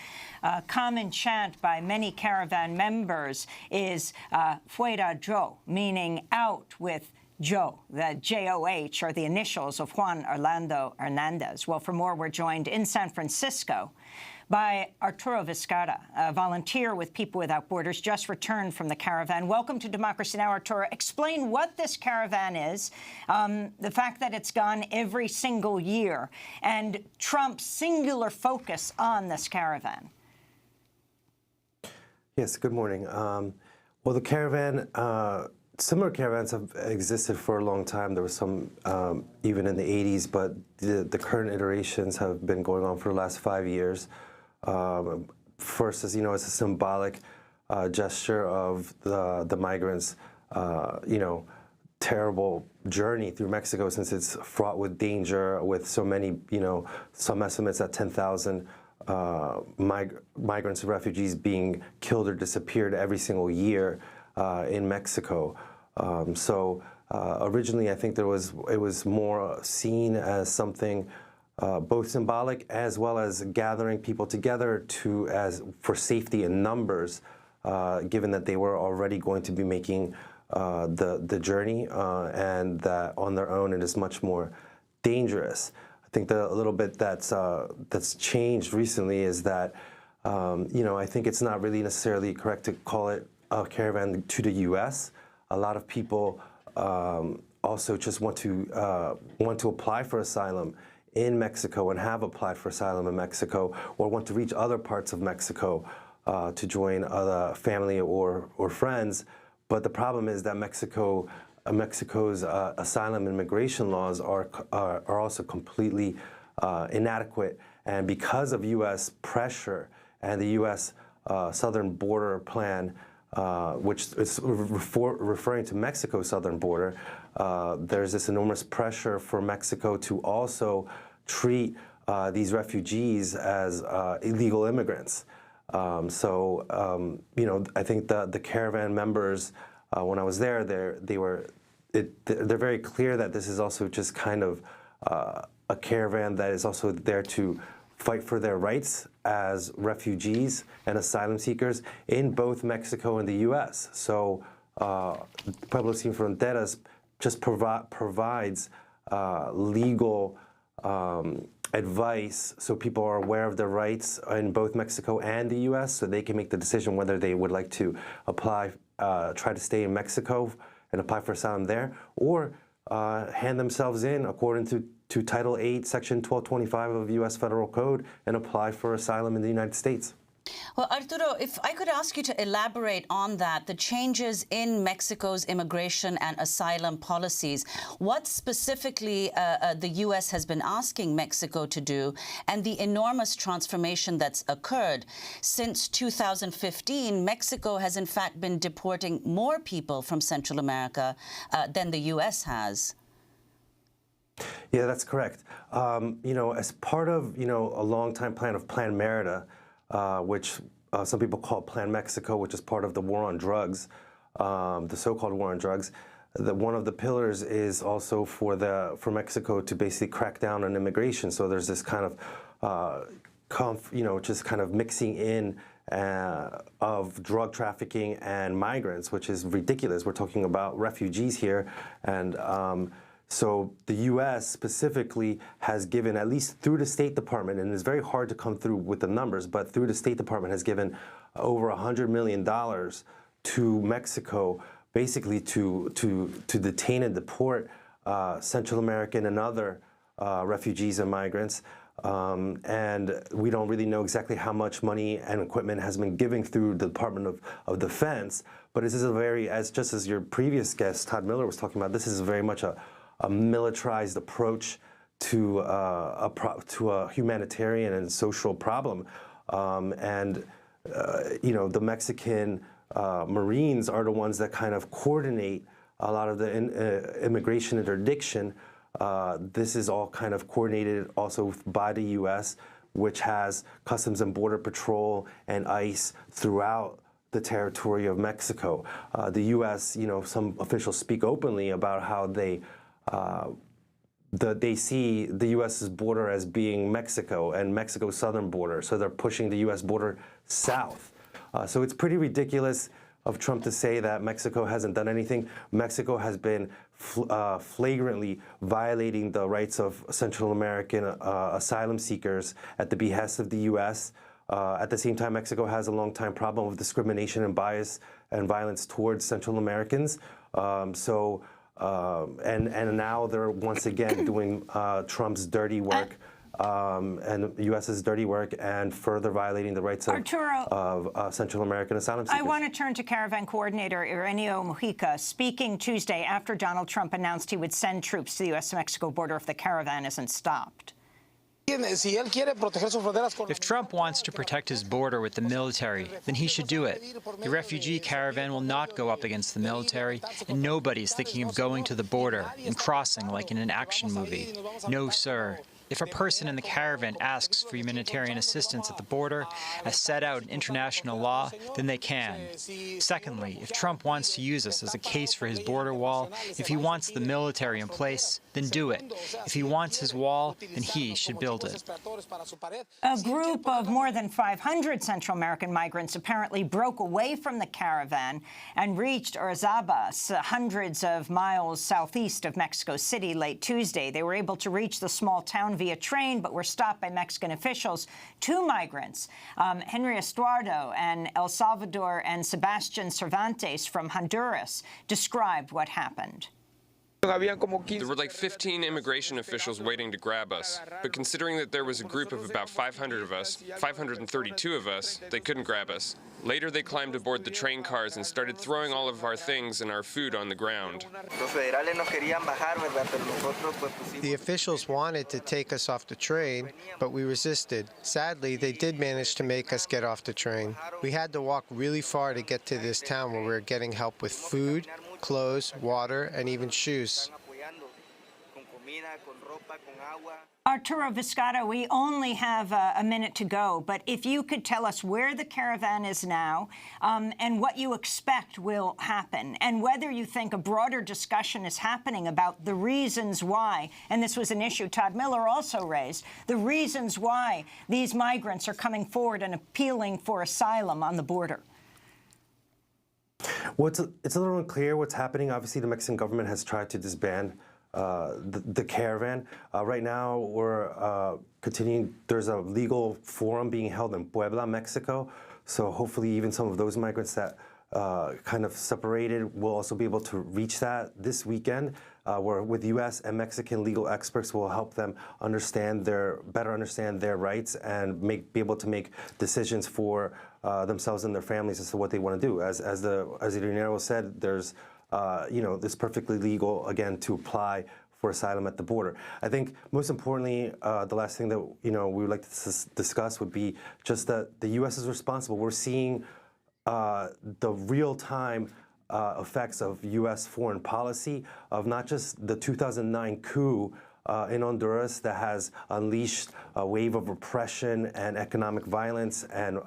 A common chant by many caravan members is Fuera Joe, meaning out with Joe, the J-O-H, are the initials of Juan Orlando Hernandez. Well, for more, we're joined in San Francisco by Arturo Vizcarra, a volunteer with People Without Borders, just returned from the caravan. Welcome to Democracy Now!, Arturo. Explain what this caravan is, the fact that it's gone every single year, and Trump's singular focus on this caravan. Yes, good morning. Well, the caravan, similar caravans have existed for a long time. There was some even in the 80s, but the current iterations have been going on for the last 5 years. First, as you know, it's a symbolic gesture of the migrants, terrible journey through Mexico, since it's fraught with danger, with so many, some estimates at 10,000 migrants and refugees being killed or disappeared every single year in Mexico. Originally, I think it was more seen as something both symbolic as well as gathering people together for safety in numbers, given that they were already going to be making the journey, and that on their own it is much more dangerous. I think a little bit that's changed recently is that I think it's not really necessarily correct to call it a caravan to the U.S. A lot of people also just want to apply for asylum in Mexico and have applied for asylum in Mexico, or want to reach other parts of Mexico to join other family or friends. But the problem is that Mexico's asylum and immigration laws are also completely inadequate. And because of U.S. pressure and the U.S. southern border plan, which is referring to Mexico's southern border, there's this enormous pressure for Mexico to also treat these refugees as illegal immigrants. I think the caravan members, when I was there, they're very clear that this is also just kind of a caravan that is also there to fight for their rights as refugees and asylum seekers in both Mexico and the U.S. So Pueblos Sin Fronteras just provides legal advice so people are aware of their rights in both Mexico and the U.S. so they can make the decision whether they would like to apply, try to stay in Mexico and apply for asylum there, or hand themselves in according to Title 8, Section 1225 of U.S. Federal Code and apply for asylum in the United States. Well, Arturo, if I could ask you to elaborate on that, the changes in Mexico's immigration and asylum policies, what specifically the U.S. has been asking Mexico to do, and the enormous transformation that's occurred. Since 2015, Mexico has in fact been deporting more people from Central America than the U.S. has. Yeah, that's correct. As part of, a long-time plan of Plan Merida, which some people call Plan Mexico, which is part of the war on drugs, the so-called war on drugs. One of the pillars is also for Mexico to basically crack down on immigration. So there's this kind of, just kind of mixing in of drug trafficking and migrants, which is ridiculous. We're talking about refugees here, and so the U.S. specifically has given, at least through the State Department, and it's very hard to come through with the numbers, but through the State Department has given over $100 million to Mexico, basically to detain and deport Central American and other refugees and migrants. And we don't really know exactly how much money and equipment has been given through the Department of Defense, but this is just as your previous guest, Todd Miller, was talking about, this is very much a militarized approach to a humanitarian and social problem. The Mexican Marines are the ones that kind of coordinate a lot of the immigration interdiction. This is all kind of coordinated also by the U.S., which has Customs and Border Patrol and ICE throughout the territory of Mexico. The U.S., some officials speak openly about how they see the U.S.'s border as being Mexico and Mexico's southern border, so they're pushing the U.S. border south. So it's pretty ridiculous of Trump to say that Mexico hasn't done anything. Mexico has been flagrantly violating the rights of Central American asylum seekers at the behest of the U.S. At the same time, Mexico has a long-time problem of discrimination and bias and violence towards Central Americans. And now they're once again doing Trump's dirty work. And the U.S.'s dirty work and further violating the rights of Central American asylum seekers. I want to turn to Caravan Coordinator Ireneo Mujica, speaking Tuesday after Donald Trump announced he would send troops to the U.S.-Mexico border if the caravan isn't stopped. If Trump wants to protect his border with the military, then he should do it. The refugee caravan will not go up against the military, and nobody's thinking of going to the border and crossing like in an action movie. No, sir. If a person in the caravan asks for humanitarian assistance at the border, as set out in international law, then they can. Secondly, if Trump wants to use us as a case for his border wall, if he wants the military in place, then do it. If he wants his wall, then he should build it. A group of more than 500 Central American migrants apparently broke away from the caravan and reached Orizaba, hundreds of miles southeast of Mexico City, late Tuesday. They were able to reach the small town via train, but were stopped by Mexican officials. Two migrants, Henry Estuardo and El Salvador and Sebastian Cervantes from Honduras, described what happened. There were like 15 immigration officials waiting to grab us, but considering that there was a group of about 500 of us, 532 of us, they couldn't grab us. Later they climbed aboard the train cars and started throwing all of our things and our food on the ground. The officials wanted to take us off the train, but we resisted. Sadly, they did manage to make us get off the train. We had to walk really far to get to this town where we were getting help with food, clothes, water, and even shoes. Arturo Vizcarra, we only have a minute to go, but if you could tell us where the caravan is now and what you expect will happen, and whether you think a broader discussion is happening about the reasons why, and this was an issue Todd Miller also raised, the reasons why these migrants are coming forward and appealing for asylum on the border. Well, it's a little unclear what's happening. Obviously, the Mexican government has tried to disband the caravan. Right now, we're continuing. There's a legal forum being held in Puebla, Mexico. So hopefully even some of those migrants that kind of separated will also be able to reach that this weekend, where with U.S. and Mexican legal experts will help them better understand their rights and be able to make decisions for themselves and their families as to what they want to do. As Ireneo said, there's it's perfectly legal, again, to apply for asylum at the border. I think most importantly, the last thing that we would like to discuss would be just that the U.S. is responsible. We're seeing the real-time effects of U.S. foreign policy, of not just the 2009 coup in Honduras that has unleashed a wave of repression and economic violence and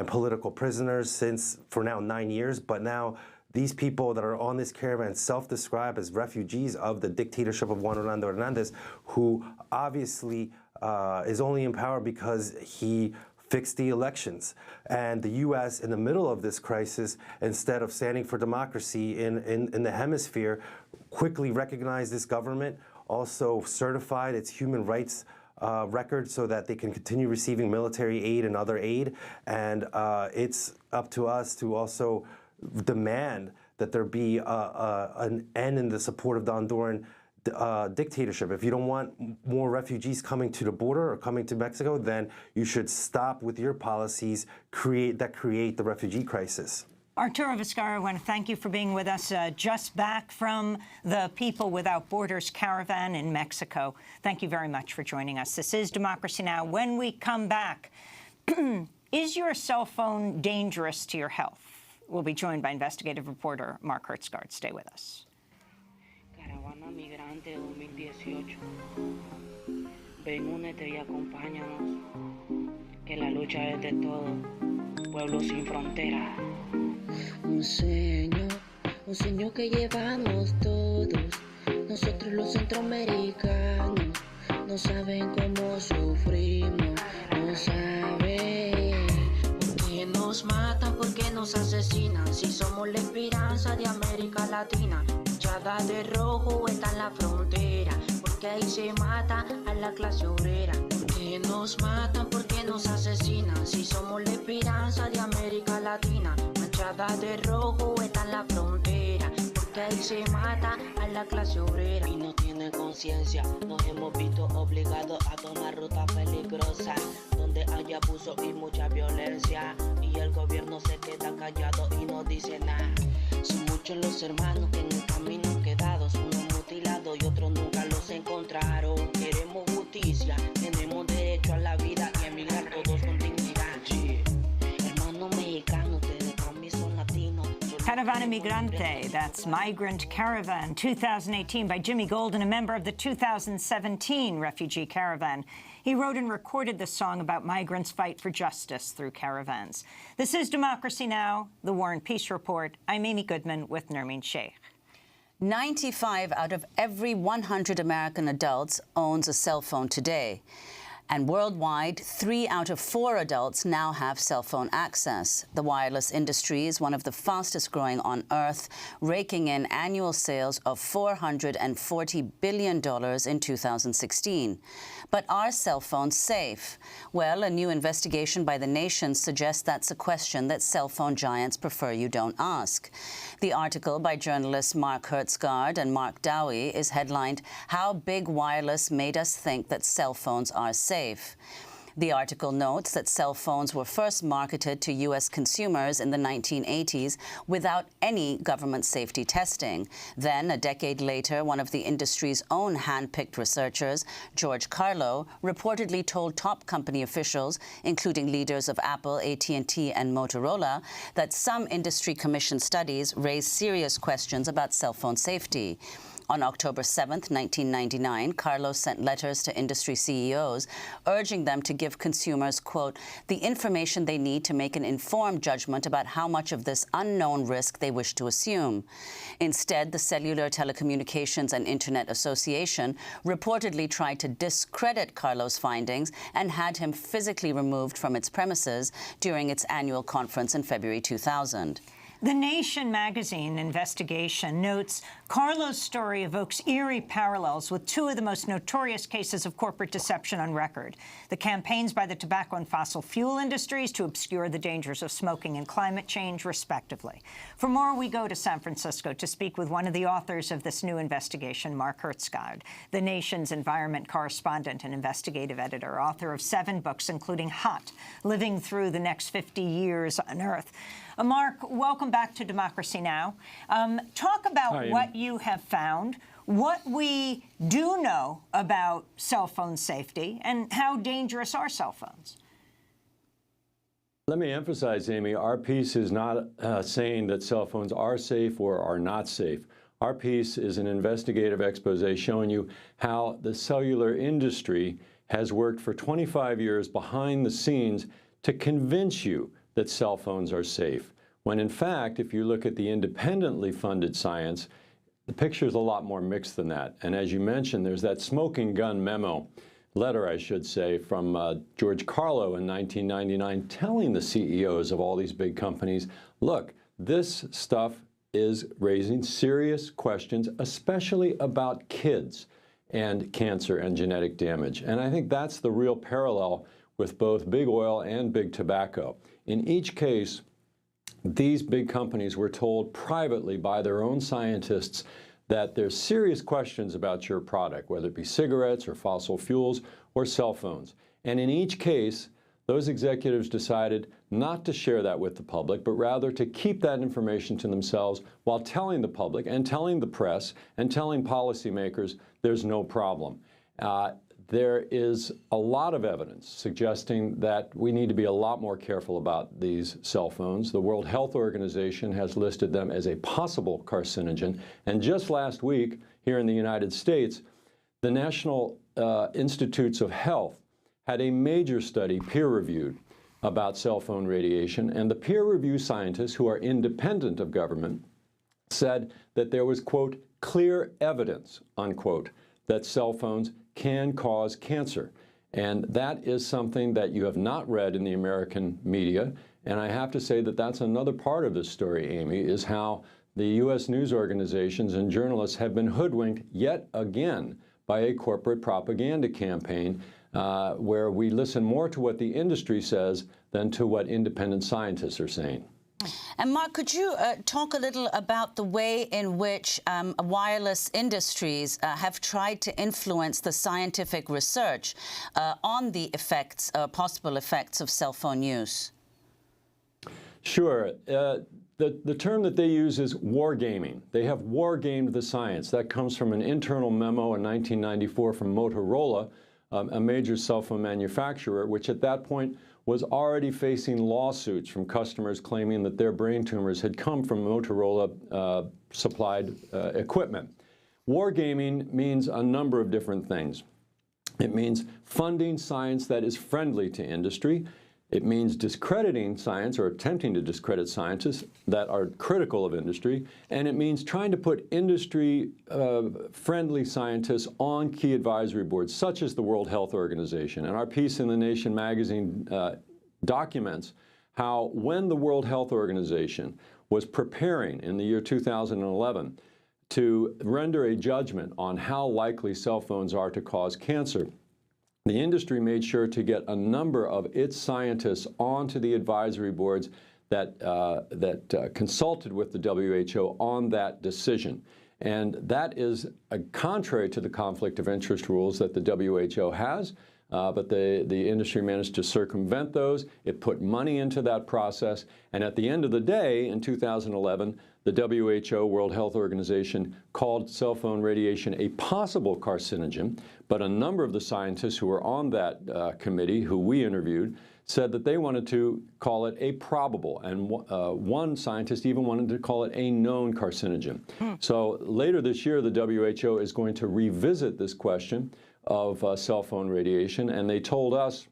political prisoners since, for now, 9 years, but now these people that are on this caravan self-describe as refugees of the dictatorship of Juan Orlando Hernandez, who obviously is only in power because he fixed the elections. And the U.S., in the middle of this crisis, instead of standing for democracy in the hemisphere, quickly recognized this government, also certified its human rights record so that they can continue receiving military aid and other aid. And it's up to us to also demand that there be an end in the support of the Honduran dictatorship. If you don't want more refugees coming to the border or coming to Mexico, then you should stop with your policies that create the refugee crisis. Arturo Vizcarra, I want to thank you for being with us just back from the People Without Borders caravan in Mexico. Thank you very much for joining us. This is Democracy Now! When we come back, is your cell phone dangerous to your health? We'll be joined by investigative reporter Mark Hertzgaard. Stay with us. Caravana Migrante 2018. Ven, únete y acompáñanos, que la lucha es de todos, pueblo sin frontera. Un sueño que llevamos todos, nosotros los centroamericanos, no saben cómo sufrimos, no saben. Nos matan porque nos asesinan, si somos la esperanza de América Latina. manchada de rojo está en la frontera, porque ahí se mata a la clase obrera. Porque nos matan, porque nos asesinan, si somos la esperanza de América Latina. Manchada de rojo está en la frontera, porque ahí se mata a la clase obrera. Y no tienen conciencia, nos hemos visto obligados a tomar rutas peligrosas, donde hay abuso y mucha violencia, y el gobierno se queda callado y no dice nada. Son muchos los hermanos que en el camino han quedado, unos mutilados y otros nunca los encontraron. Queremos justicia, tenemos derecho a la vida y emigrar todos con dignidad. Sí. Hermanos mexicanos, ustedes también son latinos. Caravana Migrante, that's Migrant Caravan, 2018 by Jimmy Golden, a member of the 2017 refugee caravan. He wrote and recorded the song about migrants' fight for justice through caravans. This is Democracy Now!, the War and Peace Report. I'm Amy Goodman with Nermeen Sheikh. 95 out of every 100 American adults owns a cell phone today. And worldwide, 3 out of 4 adults now have cell phone access. The wireless industry is one of the fastest growing on Earth, raking in annual sales of $440 billion in 2016. But are cell phones safe? Well, a new investigation by The Nation suggests that's a question that cell phone giants prefer you don't ask. The article by journalists Mark Hertzgaard and Mark Dowie is headlined, "How Big Wireless Made Us Think That Cell Phones Are Safe." The article notes that cell phones were first marketed to U.S. consumers in the 1980s without any government safety testing. Then, a decade later, one of the industry's own hand-picked researchers, George Carlo, reportedly told top company officials, including leaders of Apple, AT&T, and Motorola, that some industry-commissioned studies raise serious questions about cell phone safety. On October 7, 1999, Carlos sent letters to industry CEOs urging them to give consumers, quote, the information they need to make an informed judgment about how much of this unknown risk they wish to assume. Instead, the Cellular Telecommunications and Internet Association reportedly tried to discredit Carlos' findings and had him physically removed from its premises during its annual conference in February 2000. The Nation magazine investigation notes Carlos' story evokes eerie parallels with 2 of the most notorious cases of corporate deception on record, the campaigns by the tobacco and fossil fuel industries to obscure the dangers of smoking and climate change, respectively. For more, we go to San Francisco to speak with one of the authors of this new investigation, Mark Hertzgaard, the Nation's environment correspondent and investigative editor, author of 7 books, including Hot, Living Through the Next 50 Years on Earth. Mark, welcome back to Democracy Now! Talk about what you have found, what we do know about cell phone safety, and how dangerous are cell phones. Let me emphasize, Amy, our piece is not saying that cell phones are safe or are not safe. Our piece is an investigative expose showing you how the cellular industry has worked for 25 years behind the scenes to convince you that cell phones are safe, when in fact, if you look at the independently funded science, the picture is a lot more mixed than that. And as you mentioned, there's that smoking gun letter, I should say, from George Carlo in 1999 telling the CEOs of all these big companies, look, this stuff is raising serious questions, especially about kids and cancer and genetic damage. And I think that's the real parallel with both big oil and big tobacco. In each case, these big companies were told privately by their own scientists that there's serious questions about your product, whether it be cigarettes or fossil fuels or cell phones. And in each case, those executives decided not to share that with the public, but rather to keep that information to themselves while telling the public and telling the press and telling policymakers there's no problem. There is a lot of evidence suggesting that we need to be a lot more careful about these cell phones. The World Health Organization has listed them as a possible carcinogen. And just last week, here in the United States, the National Institutes of Health had a major study peer-reviewed about cell phone radiation. And the peer-review scientists, who are independent of government, said that there was, quote, clear evidence, unquote, that cell phones can cause cancer. And that is something that you have not read in the American media. And I have to say that that's another part of this story, Amy, is how the U.S. news organizations and journalists have been hoodwinked yet again by a corporate propaganda campaign where we listen more to what the industry says than to what independent scientists are saying. And Mark, could you talk a little about the way in which wireless industries have tried to influence the scientific research on the effects, possible effects of cell phone use? Sure. The term that they use is wargaming. They have wargamed the science. That comes from an internal memo in 1994 from Motorola, a major cell phone manufacturer, which at that point was already facing lawsuits from customers claiming that their brain tumors had come from Motorola-supplied equipment. Wargaming means a number of different things. It means funding science that is friendly to industry. It means discrediting science or attempting to discredit scientists that are critical of industry. And it means trying to put industry-friendly scientists on key advisory boards, such as the World Health Organization. And our piece in The Nation magazine documents how when the World Health Organization was preparing in the year 2011 to render a judgment on how likely cell phones are to cause cancer, the industry made sure to get a number of its scientists onto the advisory boards that consulted with the WHO on that decision. And that is contrary to the conflict of interest rules that the WHO has, but the industry managed to circumvent those. It put money into that process. And at the end of the day, in 2011, the WHO, World Health Organization, called cell phone radiation a possible carcinogen, but a number of the scientists who were on that committee, who we interviewed, said that they wanted to call it a probable, and one scientist even wanted to call it a known carcinogen. So later this year, the WHO is going to revisit this question of cell phone radiation, and they told us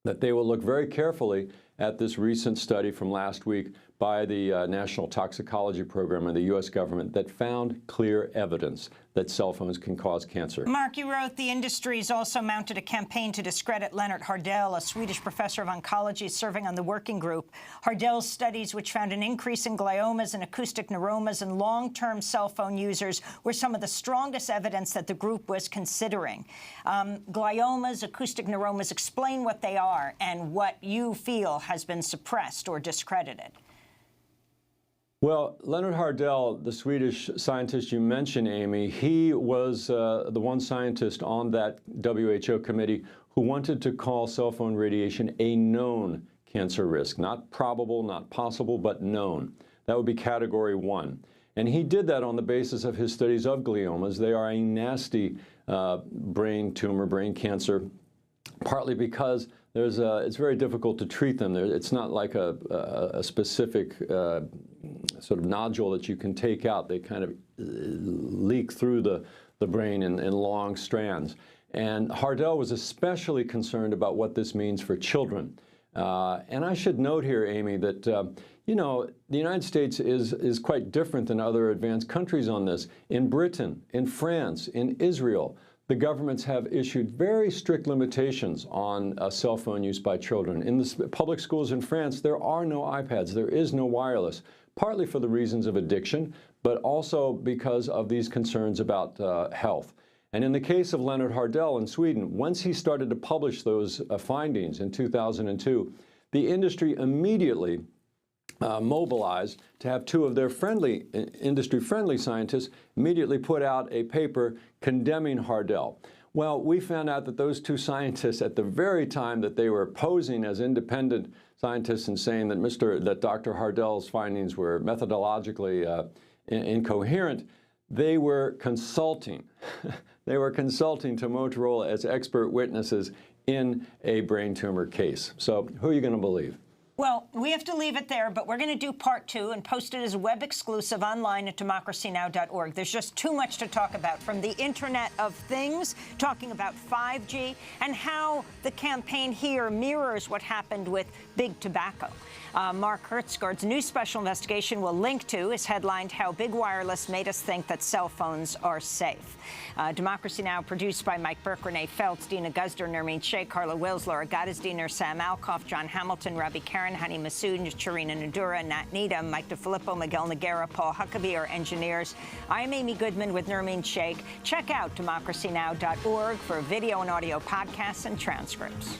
that they will look very carefully at this recent study from last week by the National Toxicology Program of the U.S. government that found clear evidence that cell phones can cause cancer. Mark, you wrote the industry's also mounted a campaign to discredit Leonard Hardell, a Swedish professor of oncology serving on the working group. Hardell's studies, which found an increase in gliomas and acoustic neuromas in long-term cell phone users, were some of the strongest evidence that the group was considering. Gliomas, acoustic neuromas, explain what they are and what you feel has been suppressed or discredited. Well, Leonard Hardell, the Swedish scientist you mentioned, Amy, he was the one scientist on that WHO committee who wanted to call cell phone radiation a known cancer risk. Not probable, not possible, but known. That would be category 1. And he did that on the basis of his studies of gliomas. They are a nasty brain tumor, brain cancer, partly because it's very difficult to treat them. It's not like a specific sort of nodule that you can take out. They kind of leak through the brain in long strands. And Hardell was especially concerned about what this means for children. And I should note here, Amy, that you know, the United States is quite different than other advanced countries on this. In Britain, in France, in Israel, the governments have issued very strict limitations on cell phone use by children. In the public schools in France, there are no iPads. There is no wireless, partly for the reasons of addiction, but also because of these concerns about health. And in the case of Leonard Hardell in Sweden, once he started to publish those findings in 2002, the industry immediately mobilized to have two of their industry-friendly scientists immediately put out a paper condemning Hardell. Well, we found out that those two scientists, at the very time that they were posing as independent scientists and saying that Dr. Hardell's findings were methodologically incoherent, they were consulting. They were consulting to Motorola as expert witnesses in a brain tumor case. So who are you going to believe? Well, we have to leave it there, but we're going to do part 2 and post it as a web exclusive online at democracynow.org. There's just too much to talk about, from the Internet of Things, talking about 5G, and how the campaign here mirrors what happened with big tobacco. Mark Hertsgaard's new special investigation we'll link to is headlined "How Big Wireless Made Us Think That Cell Phones Are Safe." Democracy Now! Produced by Mike Burke, Renee Feltz, Dina Guzder, Nermeen Sheikh, Carla Wills, Laura Gottesdiener, Sam Alcoff, John Hamilton, Robbie Karen, Karen, Hani Massoud, Charina Nadura, Nat Needham, Mike DeFilippo, Miguel Noguera, Paul Huckabee are engineers. I'm Amy Goodman with Nermeen Sheikh. Check out democracynow.org for video and audio podcasts and transcripts.